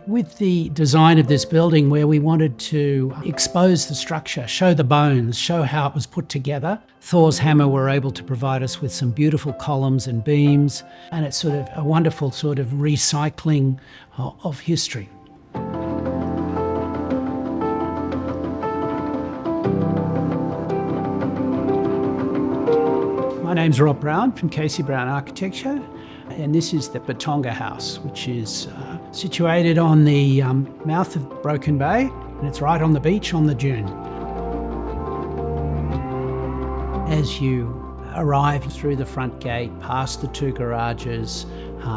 With the design of this building, where we wanted to expose the structure, show the bones, show how it was put together, Thor's hammer were able to provide us with some beautiful columns and beams, and it's sort of a wonderful sort of recycling of history. My name's Rob Brown from Casey Brown Architecture, and this is the Patonga house, which is situated on the mouth of Broken Bay, and it's right on the beach on the dune. As you arrive through the front gate, past the two garages,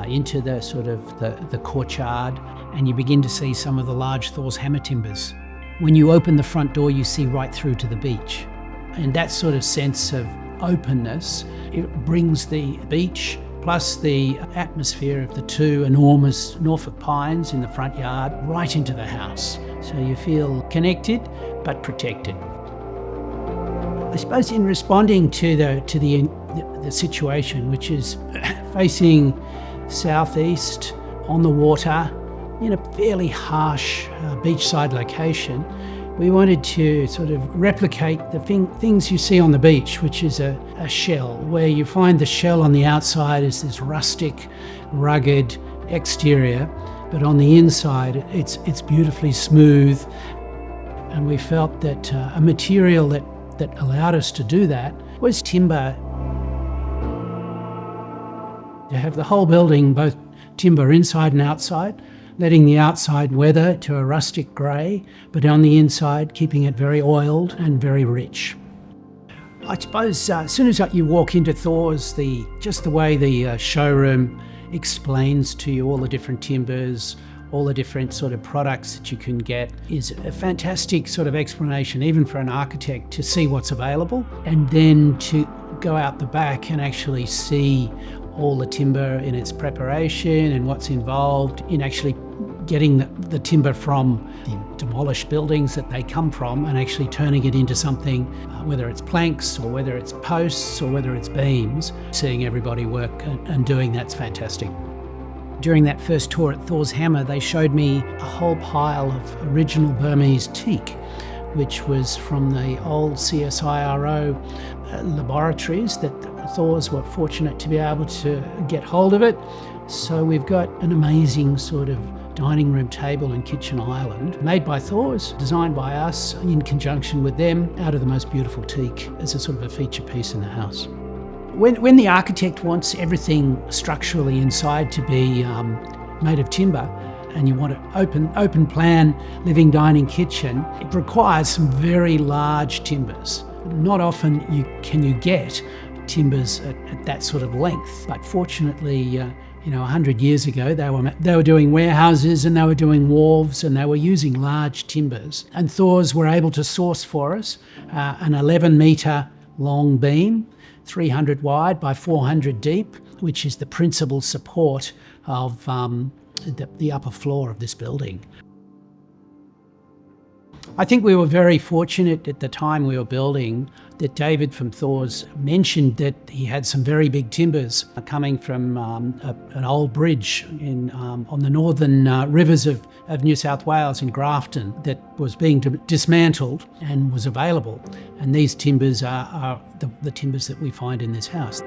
into the sort of the courtyard, and you begin to see some of the large Thor's hammer timbers. When you open the front door, you see right through to the beach. And that sort of sense of openness, it brings the beach plus the atmosphere of the two enormous Norfolk pines in the front yard right into the house. So you feel connected but protected. I suppose in responding to the situation, which is facing southeast on the water in a fairly harsh beachside location, we wanted to sort of replicate the things you see on the beach, which is a shell, where you find the shell on the outside is this rustic, rugged exterior, but on the inside it's beautifully smooth. And we felt that a material that allowed us to do that was timber. To have the whole building, both timber inside and outside, letting the outside weather to a rustic grey, but on the inside keeping it very oiled and very rich. I suppose as soon as you walk into Thor's, just the way the showroom explains to you all the different timbers, all the different sort of products that you can get, is a fantastic sort of explanation, even for an architect, to see what's available and then to go out the back and actually see all the timber in its preparation and what's involved in actually getting the timber from the demolished buildings that they come from and actually turning it into something, whether it's planks or whether it's posts or whether it's beams. Seeing everybody work and doing that's fantastic. During that first tour at Thor's Hammer, they showed me a whole pile of original Burmese teak, which was from the old CSIRO laboratories that Thor's were fortunate to be able to get hold of it. So we've got an amazing sort of dining room table and kitchen island made by Thor's, designed by us in conjunction with them, out of the most beautiful teak as a sort of a feature piece in the house. When the architect wants everything structurally inside to be made of timber, and you want an open plan living, dining, kitchen, it requires some very large timbers. Not often can you get timbers at that sort of length, but fortunately 100 years ago they were doing warehouses and they were doing wharves and they were using large timbers, and Thor's were able to source for us an 11-metre long beam, 300 wide by 400 deep, which is the principal support of the upper floor of this building. I think we were very fortunate at the time we were building that David from Thor's mentioned that he had some very big timbers coming from an old bridge on the northern rivers of New South Wales in Grafton that was being dismantled and was available. And these timbers are the timbers that we find in this house.